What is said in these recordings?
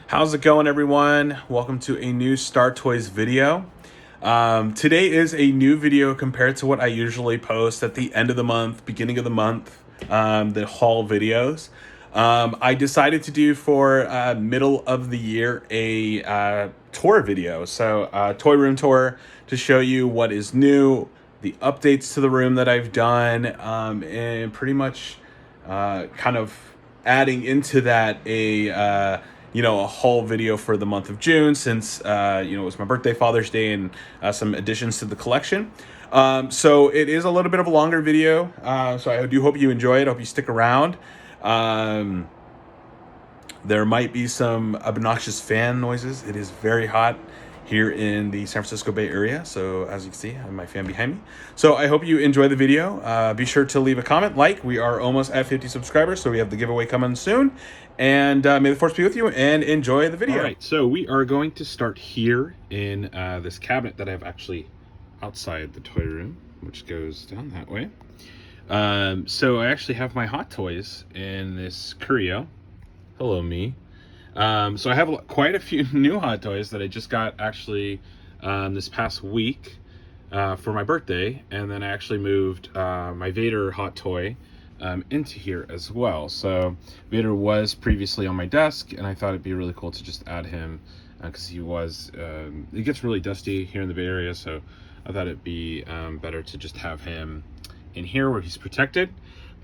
How's it going, everyone? Welcome to a new Star Toys video. Today is a new video compared to what I usually post at the end of the month, beginning of the month, the haul videos. I decided to do for middle of the year a tour video. So toy room tour to show you what is new, the updates to the room that I've done, and pretty much kind of adding into that a haul video for the month of June, since it was my birthday, Father's Day, and some additions to the collection. So it is a little bit of a longer video, so I do hope you enjoy it. I hope you stick around. There might be some obnoxious fan noises. It is very hot here in the San Francisco Bay Area. So as you can see, I have my fan behind me. So I hope you enjoy the video. Be sure to leave a comment, we are almost at 50 subscribers, so we have the giveaway coming soon. And may the force be with you, and enjoy the video. All right, so we are going to start here in this cabinet that I have actually outside the toy room, which goes down that way. So I actually have my Hot Toys in this curio. Hello, me. So I have quite a few new Hot Toys that I just got actually this past week for my birthday, and then I actually moved my Vader Hot Toy into here as well. So Vader was previously on my desk, and I thought it'd be really cool to just add him because it gets really dusty here in the Bay Area, so I thought it'd be better to just have him in here where he's protected.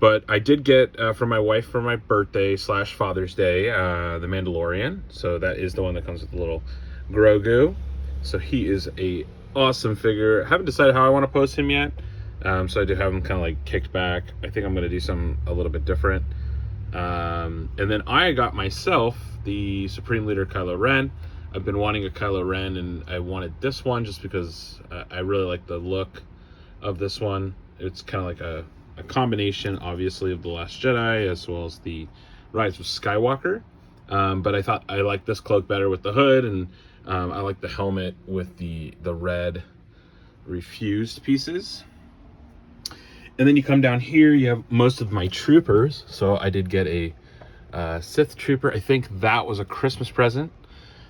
But I did get from my wife for my birthday / Father's Day the Mandalorian. So that is the one that comes with the little Grogu. So he is a awesome figure. I haven't decided how I want to post him yet. So I do have him kind of like kicked back. I think I'm going to do something a little bit different. And then I got myself the Supreme Leader Kylo Ren. I've been wanting a Kylo Ren, and I wanted this one just because I really like the look of this one. It's kind of like a combination, obviously, of The Last Jedi as well as the Rise of Skywalker. But I thought I liked this cloak better with the hood, and I like the helmet with the red refused pieces. And then you come down here, you have most of my troopers. So I did get a Sith trooper. I think that was a Christmas present.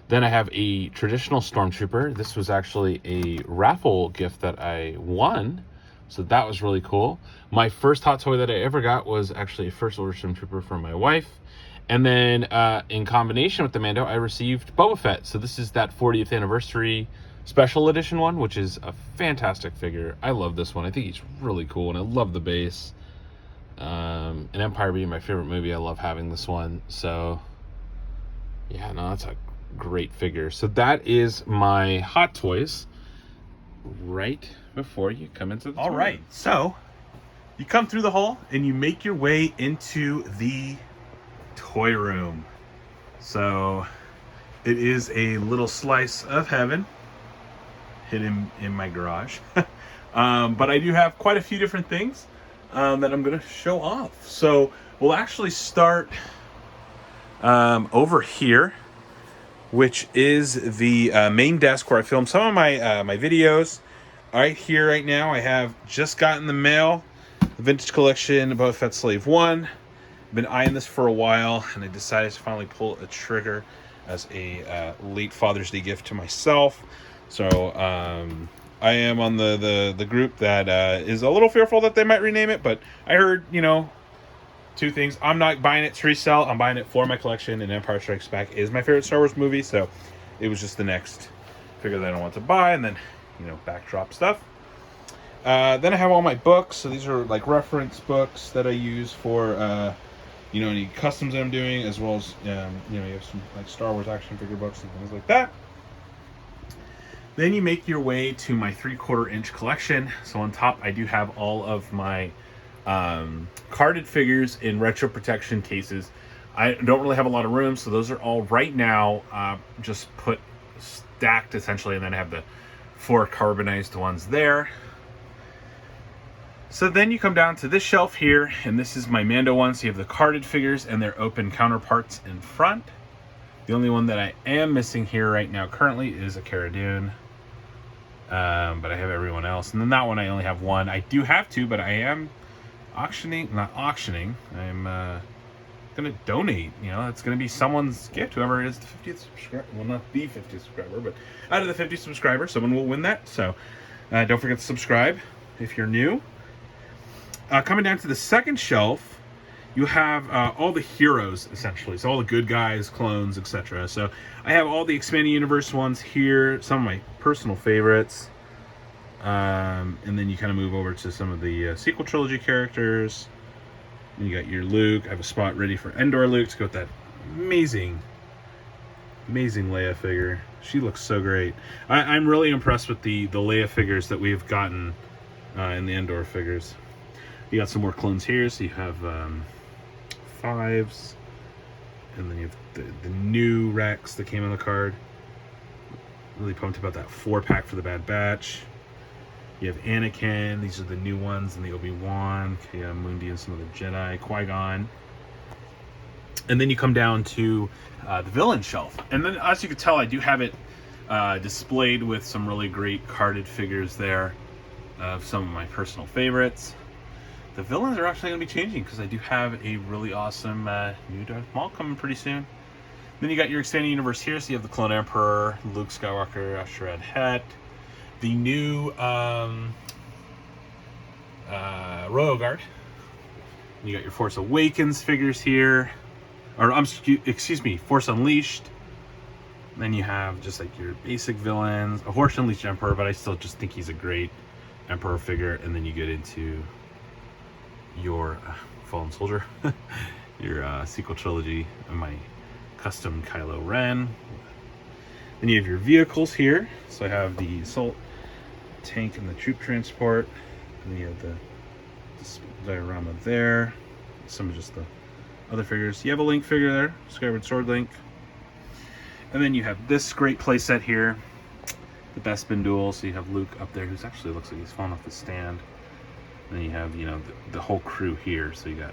Then I have a traditional stormtrooper. This was actually a raffle gift that I won, so that was really cool. My first Hot Toy that I ever got was actually a First Order stormtrooper from my wife. And then in combination with the Mando, I received Boba Fett. So this is that 40th anniversary special edition one, which is a fantastic figure. I love this one. I think he's really cool, and I love the base. And Empire being my favorite movie, I love having this one. So yeah, no, that's a great figure. So that is my Hot Toys right before you come into the toy. All right, so you come through the hall and you make your way into the toy room. So it is a little slice of heaven hidden in my garage. But I do have quite a few different things that I'm going to show off. So we'll actually start over here, which is the main desk where I film some of my videos. Right here, right now, I have just gotten the mail, the Vintage Collection, Boba Fett Slave 1. I've been eyeing this for a while, and I decided to finally pull a trigger as a late Father's Day gift to myself. So I am on the group that is a little fearful that they might rename it, but I heard, two things. I'm not buying it to resell. I'm buying it for my collection, and Empire Strikes Back is my favorite Star Wars movie, so it was just the next figure that I don't want to buy, and then, backdrop stuff. Then I have all my books. So these are like reference books that I use for, any customs that I'm doing, as well as, you have some like Star Wars action figure books and things like that. Then you make your way to my 3/4 inch collection. So on top, I do have all of my carded figures in retro protection cases. I don't really have a lot of room, so those are all right now just stacked essentially, and then I have the 4 carbonized ones there. So then you come down to this shelf here, and this is my Mando one. So you have the carded figures and their open counterparts in front. The only one that I am missing here right now currently is a Cara Dune. But I have everyone else. And then that one I only have one. I do have 2, but I am not auctioning. I'm gonna donate. You know, it's gonna be someone's gift, whoever is the 50th subscriber. Well, not the 50th subscriber, but out of the 50 subscribers, someone will win that. So don't forget to subscribe if you're new. Coming down to the second shelf, you have all the heroes, essentially. So all the good guys, clones, etc. So I have all the expanded universe ones here, some of my personal favorites. And then you kind of move over to some of the sequel trilogy characters. And you got your Luke. I have a spot ready for Endor Luke to go with that amazing Leia figure. She looks so great. I'm really impressed with the Leia figures that we've gotten in the Endor figures. You got some more clones here. So you have 5s. And then you have the new Rex that came on the card. Really pumped about that 4-pack for the Bad Batch. You have Anakin. These are the new ones, and the Obi-Wan. Yeah, Mundi and some of the Jedi. Qui-Gon. And then you come down to the villain shelf. And then, as you can tell, I do have it displayed with some really great carded figures there of some of my personal favorites. The villains are actually going to be changing because I do have a really awesome new Darth Maul coming pretty soon. Then you got your expanded universe here. So you have the Clone Emperor, Luke Skywalker, Asherad Het. The new Royal Guard. You got your Force Awakens figures here, or excuse me, Force Unleashed. Then you have just like your basic villains, a Force Unleashed Emperor, but I still just think he's a great Emperor figure. And then you get into your Fallen Soldier, your sequel trilogy, and my custom Kylo Ren. Then you have your vehicles here. So I have the Assault Tank and the Troop Transport. And then you have the diorama there. Some of just the other figures. You have a Link figure there, Skyward Sword Link. And then you have this great playset here, the Bespin Duel. So you have Luke up there, who's actually looks like he's falling off the stand. And then you have, you know, the whole crew here. So you got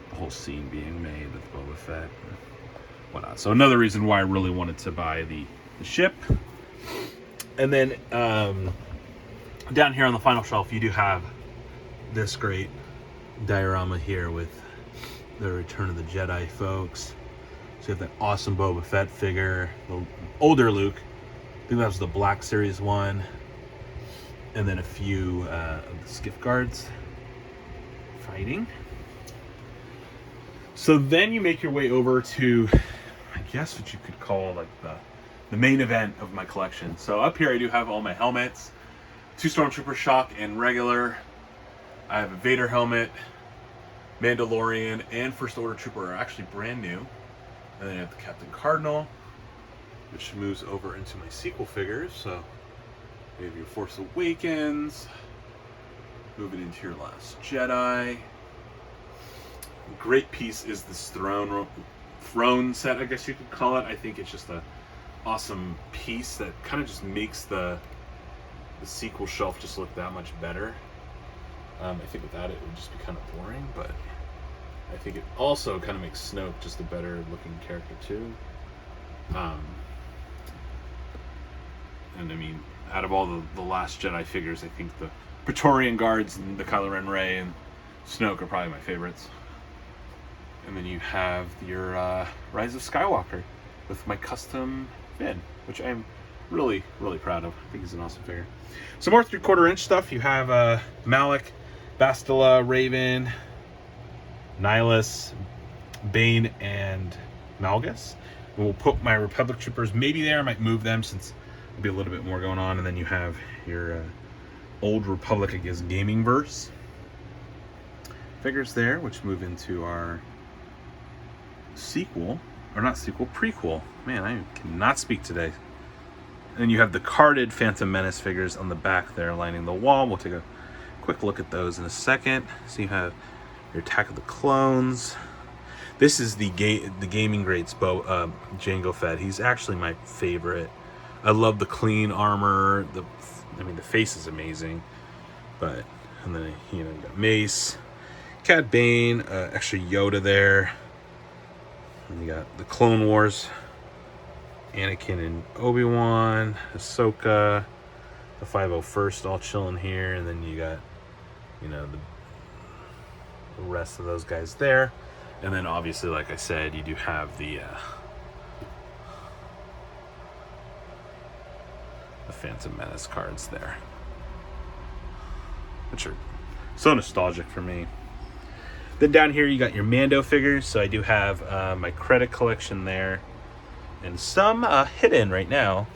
the whole scene being made with Boba Fett and whatnot. So another reason why I really wanted to buy the ship. And then down here on the final shelf, you do have this great diorama here with the Return of the Jedi folks. So you have that awesome Boba Fett figure, the older Luke. I think that was the Black Series one. And then a few of the Skiff Guards fighting. So then you make your way over to, I guess what you could call like the main event of my collection. So up here I do have all my helmets. 2 Stormtrooper Shock and regular. I have a Vader helmet, Mandalorian, and First Order Trooper are actually brand new. And then I have the Captain Cardinal, which moves over into my sequel figures. So you have your Force Awakens, moving into your Last Jedi. Great piece is this throne set, I guess you could call it. I think it's just a awesome piece that kind of just makes the sequel shelf just look that much better. I think without it would just be kind of boring, but I think it also kind of makes Snoke just a better looking character too. And I mean, out of all the Last Jedi figures, I think the Praetorian Guards and the Kylo Ren, Rey, and Snoke are probably my favorites. And then you have your Rise of Skywalker with my custom Finn, which I'm really, really proud of. I think he's an awesome figure. Some more 3/4 inch stuff. You have Malik, Bastila, Raven, Nihilus, Bane, and Malgus. We'll put my Republic Troopers maybe there. I might move them since there'll be a little bit more going on. And then you have your Old Republic, I guess, Gaming Verse figures there, which move into our sequel, or not sequel, prequel. Man, I cannot speak today. And you have the carded Phantom Menace figures on the back there lining the wall. We'll take a quick look at those in a second. So you have your Attack of the Clones. This is the Gaming Greats Jango Fett. He's actually my favorite. I love the clean armor. The face is amazing. But, and then, you know, you got Mace, Cad Bane, extra Yoda there. And you got the Clone Wars, Anakin and Obi-Wan, Ahsoka, the 501st all chilling here, and then you got, you know, the rest of those guys there. And then obviously, like I said, you do have the Phantom Menace cards there, which are so nostalgic for me. Then down here you got your Mando figures. So I do have my credit collection there, and some hidden right now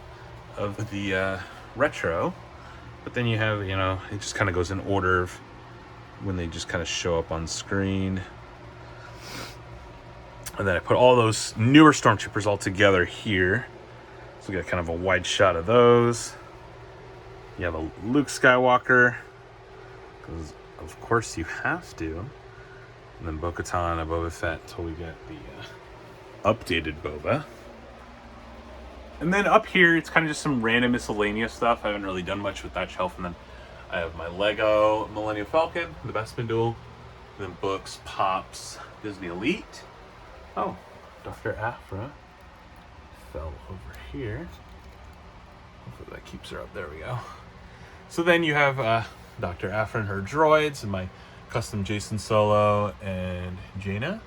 of the retro. But then you have, you know, it just kind of goes in order of when they just kind of show up on screen. And then I put all those newer Stormtroopers all together here. So we got kind of a wide shot of those. You have a Luke Skywalker, because of course you have to. And then Bo-Katan and Boba Fett until we get the updated Boba. And then up here, it's kind of just some random miscellaneous stuff. I haven't really done much with that shelf. And then I have my Lego Millennium Falcon, the Bespin Duel. And then books, pops, Disney Elite. Oh, Dr. Aphra fell over here. Hopefully that keeps her up. There we go. So then you have Dr. Aphra and her droids, and my custom Jason Solo and Jaina.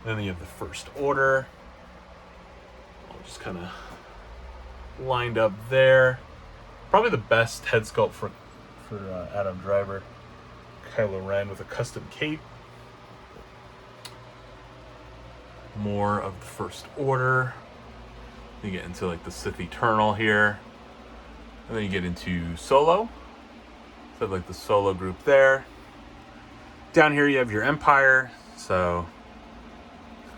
And then you have the First Order. All just kind of lined up there. Probably the best head sculpt for Adam Driver. Kylo Ren with a custom cape. More of the First Order. You get into like the Sith Eternal here. And then you get into Solo. So like the Solo group there. Down here you have your Empire. So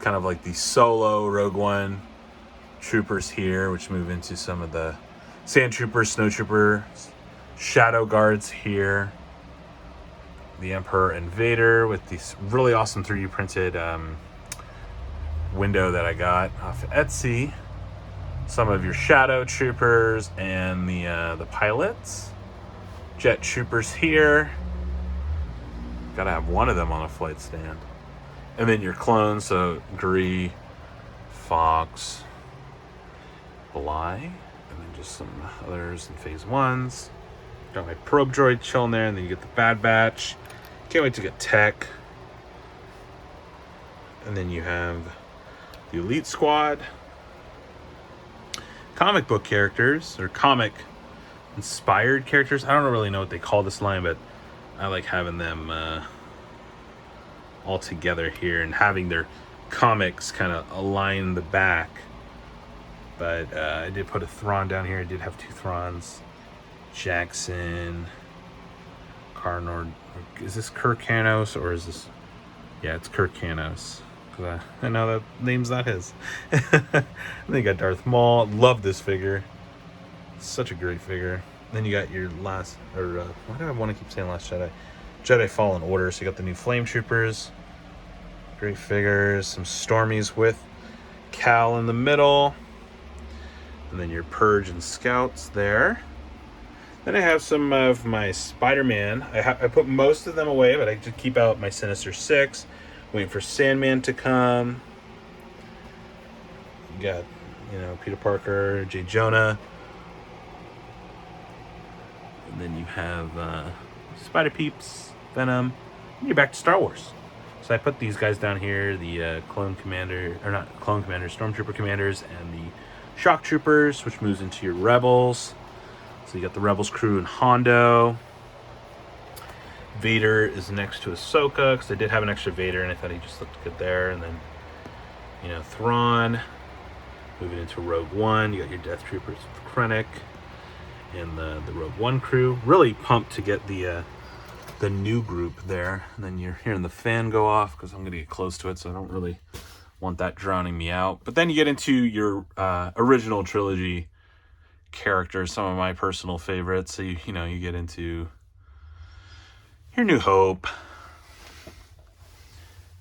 kind of like the Solo Rogue One troopers here, which move into some of the Sand Troopers, Snow Troopers, Shadow Guards here. The Emperor and Vader with this really awesome 3D printed window that I got off of Etsy. Some of your Shadow Troopers and the pilots. Jet Troopers here. Gotta have one of them on a flight stand. And then your clones, so Gree, Fox, Bly, and then just some others in phase ones. Got my probe droid chilling there, and then you get the Bad Batch. Can't wait to get Tech. And then you have the Elite Squad. Comic book characters, or comic inspired characters. I don't really know what they call this line, but I like having them all together here and having their comics kind of align the back. But I did put a Thrawn down here. I did have 2 Thrawns. Jackson, Carnor. Is this Kirk Canos or is this? Yeah, it's Kirk Canos. I know that name's not his. Then you got Darth Maul. Love this figure. Such a great figure. Then you got your last, or why do I want to keep saying Last Jedi? Jedi Fallen Order. So you got the new Flame Troopers. Great figures. Some Stormies with Cal in the middle. And then your Purge and Scouts there. Then I have some of my Spider-Man. I put most of them away, but I just keep out my Sinister Six. Waiting for Sandman to come. You got, Peter Parker, J. Jonah. And then you have Spider Peeps, Venom. And you're back to Star Wars. So I put these guys down here, the Stormtrooper Commanders and the Shock Troopers, which moves into your Rebels. So you got the Rebels crew and Hondo. Vader is next to Ahsoka, because I did have an extra Vader, and I thought he just looked good there. And then, Thrawn. Moving into Rogue One, you got your Death Troopers with Krennic and the Rogue One crew. Really pumped to get the new group there. And then you're hearing the fan go off, because I'm going to get close to it, so I don't really want that drowning me out. But then you get into your original trilogy characters, some of my personal favorites. So you get into your New Hope.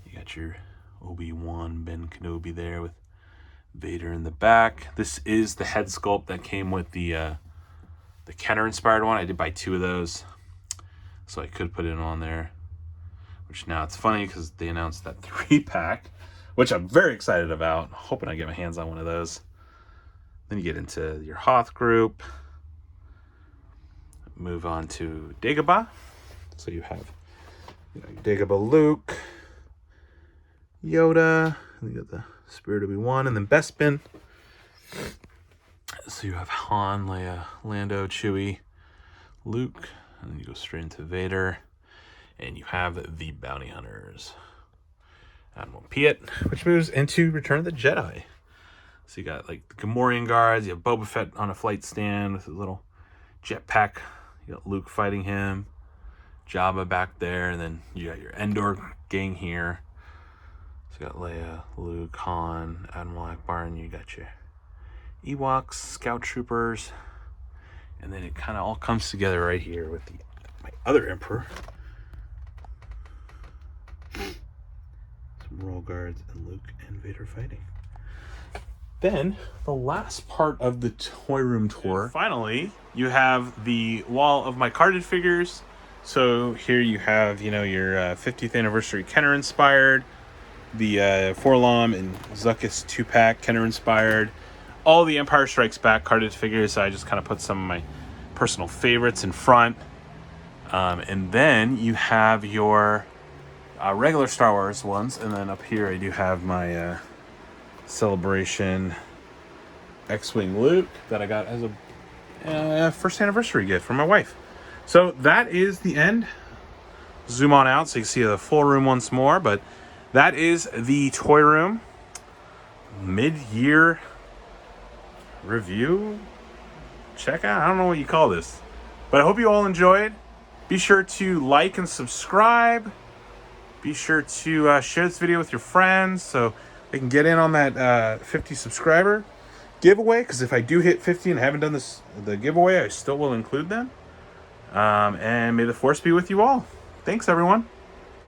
You got your Obi-Wan Ben Kenobi there with Vader in the back. This is the head sculpt that came with the Kenner inspired one. I did buy 2 of those, so I could put it on there. Which now it's funny because they announced that 3-pack, which I'm very excited about. Hoping I get my hands on one of those. Then you get into your Hoth group. Move on to Dagobah. So you have Dagobah Luke, Yoda. And you got the Spirit Obi-Wan, and then Bespin. So you have Han, Leia, Lando, Chewie, Luke, and then you go straight into Vader. And you have the Bounty Hunters. Admiral Piet, which moves into Return of the Jedi. So you got like the Gamorrean guards. You have Boba Fett on a flight stand with a little jetpack. You got Luke fighting him. Jabba back there. And then you got your Endor gang here. So you got Leia, Luke, Han, Admiral Akbar, and you got your Ewoks, Scout Troopers. And then it kind of all comes together right here with my other Emperor. Some Royal Guards and Luke and Vader fighting. Then the last part of the toy room tour. And finally, you have the wall of my carded figures. So here you have, you know, your 50th anniversary Kenner inspired, the Forlom and Zuckuss 2-pack Kenner inspired, all the Empire Strikes Back carded figures. I just kind of put some of my personal favorites in front. And then you have your regular Star Wars ones, and then up here I do have my Celebration X-Wing Luke that I got as a first anniversary gift from my wife. So that is the end. Zoom on out so you can see the full room once more, but that is the toy room mid-year review. Check out, I don't know what you call this, but I hope you all enjoyed. Be sure to like and subscribe. Be sure to share this video with your friends so they can get in on that 50 subscriber giveaway. Because if I do hit 50 and I haven't done the giveaway, I still will include them. And may the Force be with you all. Thanks, everyone.